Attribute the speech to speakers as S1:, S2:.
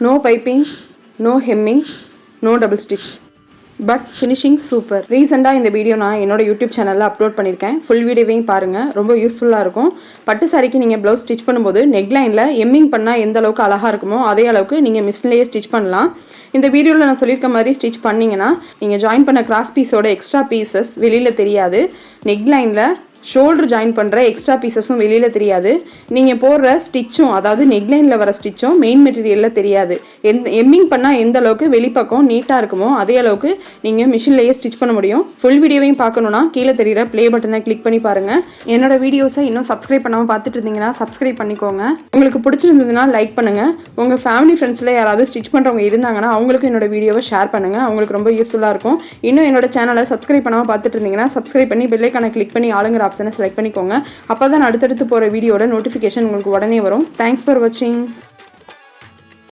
S1: No piping, no hemming, no double stitch. But finishing super. ரீசெண்டாக இந்த video நான் என்னோட யூடியூப் சேனலில் அப்லோட் பண்ணியிருக்கேன். ஃபுல் வீடியோவையும் பாருங்கள், ரொம்ப யூஸ்ஃபுல்லாக இருக்கும். பட்டு சாரிக்கு நீங்கள் ப்ளவுஸ் ஸ்டிச் பண்ணும்போது நெக்லைனில் எம்மிங் பண்ணால் எந்த அளவுக்கு அழகாக இருக்குமோ அதே அளவுக்கு நீங்கள் மிஷின்லேயே ஸ்டிச் பண்ணலாம். இந்த வீடியோவில் நான் சொல்லியிருக்க மாதிரி ஸ்டிச் பண்ணிங்கன்னா நீங்கள் ஜாயின் பண்ண கிராஸ் பீஸோட எக்ஸ்ட்ரா பீசஸ் வெளியில் தெரியாது. நெக்லைனில் ஷோல்டர் ஜாயின் பண்ணுற எக்ஸ்ட்ரா பீசஸும் வெளியில் தெரியாது. நீங்கள் போடுற ஸ்டிச்சும், அதாவது நெக்லைனில் வர ஸ்டிச்சும் மெயின் மெட்டீரியலில் தெரியாது. எம்மிங் பண்ணால் எந்த அளவுக்கு வெளிப்பக்கம் நீட்டாக இருக்குமோ அதே அளவுக்கு நீங்கள் மிஷின்லேயே ஸ்டிச் பண்ண முடியும். ஃபுல் வீடியோவையும் பார்க்கணுன்னா கீழே தெரிகிற ப்ளே பட்டனை கிளிக் பண்ணி பாருங்கள். என்னோட வீடியோஸை இன்னும் சப்ஸ்கிரைப் பண்ணாமல் பார்த்துட்டு இருந்தீங்கன்னா சப்ஸ்கிரைப் பண்ணிக்கோங்க. உங்களுக்கு பிடிச்சிருந்ததுன்னா லைக் பண்ணுங்கள். உங்கள் ஃபேமிலி ஃப்ரெண்ட்ஸில் யாராவது ஸ்டிச் பண்ணுறவங்க இருந்தாங்கன்னா அவங்களுக்கு என்னோட வீடியோவை ஷேர் பண்ணுங்கள். அவங்களுக்கு ரொம்ப யூஸ்ஃபுல்லாக இருக்கும். இன்னும் என்னோட சேனலை சப்ஸ்கிரைப் பண்ணாமல் பார்த்துட்டு இருந்தீங்கன்னா சப்ஸ்கிரைப் பண்ணி பெல் ஐகானை கிளிக் பண்ணி ஆளுங்கிற ஆப்ஷனை செலக்ட் பண்ணிக்கோங்க. அப்போ தான் அடுத்தடுத்து போகிற வீடியோட நோட்டிஃபிகேஷன் உங்களுக்கு உடனே வரும். தேங்க்ஸ் ஃபார் வாட்சிங்.